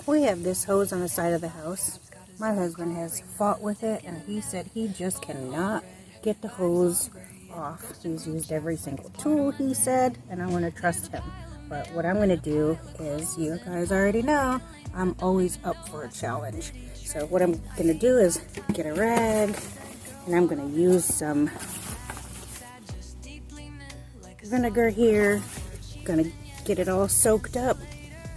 We have this hose on the side of the house. My husband has fought with it, and he said he just cannot get the hose off. He's used every single tool, he said, and I want to trust him. But what I'm going to do is, you guys already know, I'm always up for a challenge. So what I'm going to do is get a rag, and I'm going to use some vinegar here. I'm going to get it all soaked up,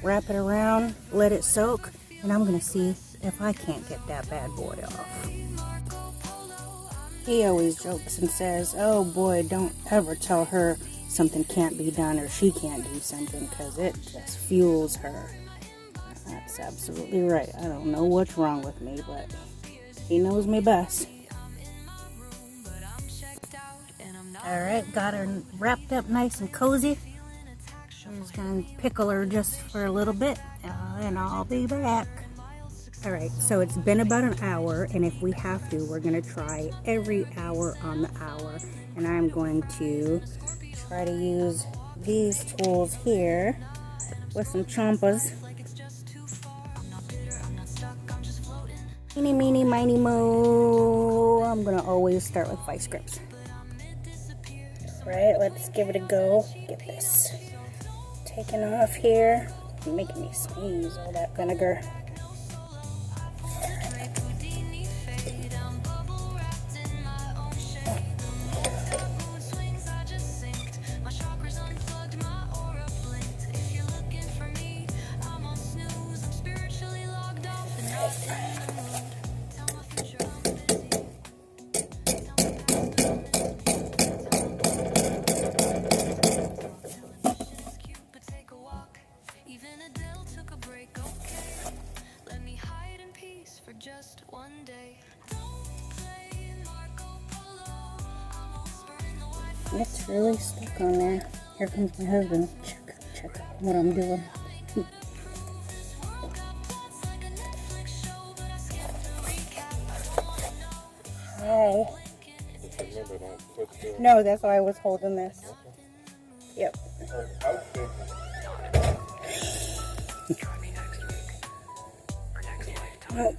wrap it around, let it soak, and I'm going to see if I can't get that bad boy off. He always jokes and says, oh boy, don't ever tell her something can't be done or she can't do something, because it just fuels her. That's absolutely right. I don't know what's wrong with me, but he knows me best. Alright, got her wrapped up nice and cozy. I'm just going to pickle her just for a little bit, and I'll be back. Alright, so it's been about an hour, and if we have to, we're going to try every hour on the hour. And I'm going to try to use these tools here with some chompas. Eeny, meeny, miny, mo. I'm going to always start with vice grips. Alright, let's give it a go. Get this taken off here. You're making me sneeze, all that vinegar. Just one day. It's really stuck on there. Here comes my husband. Check what I'm doing. Hi. No, that's why I was holding this. Yep. Well,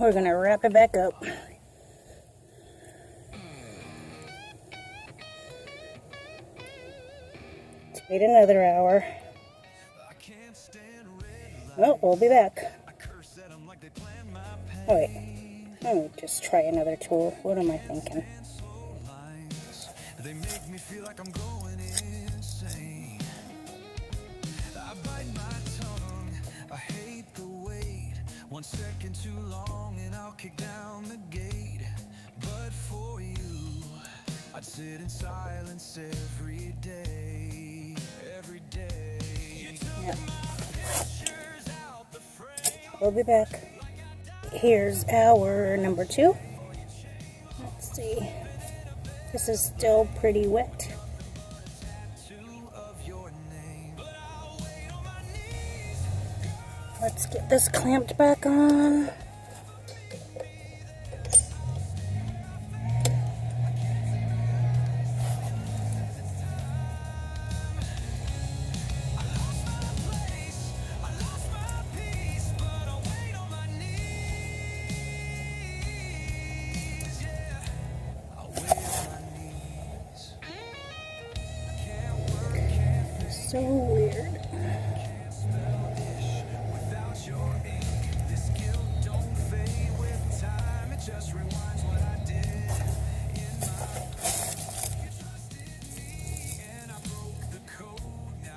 we're gonna wrap it back up. Let's wait another hour. Oh, we'll be back. Oh wait, let me just try another tool. What am I thinking? They make me feel like I'm going insane. I bite my tongue. I hate the wait. 1 second too long and I'll kick down the gate. But for you, I'd sit in silence every day. Every day. Yep. We'll be back. Here's our number 2. Let's see. This is still pretty wet. Let's get this clamped back on. So weird.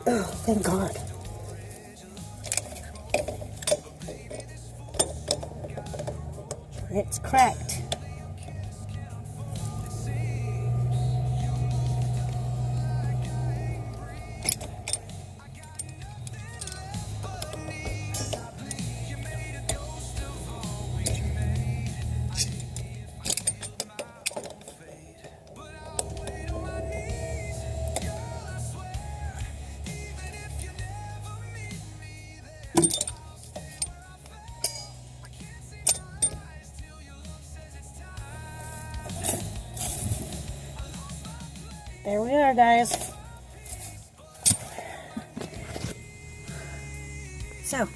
Oh, thank God. It's cracked. There we are, guys. So,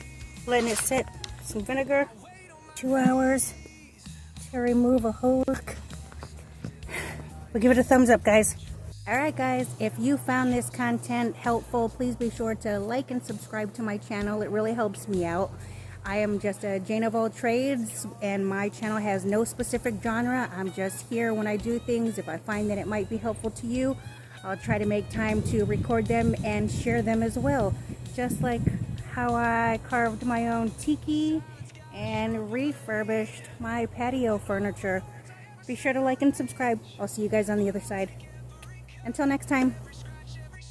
letting it sit. Some vinegar. 2 hours to remove a whole look. We'll give it a thumbs up, guys. Alright guys, if you found this content helpful, please be sure to like and subscribe to my channel. It really helps me out. I am just a Jane of all trades, and my channel has no specific genre. I'm just here when I do things. If I find that it might be helpful to you, I'll try to make time to record them and share them as well. Just like how I carved my own tiki and refurbished my patio furniture. Be sure to like and subscribe. I'll see you guys on the other side. Until next time.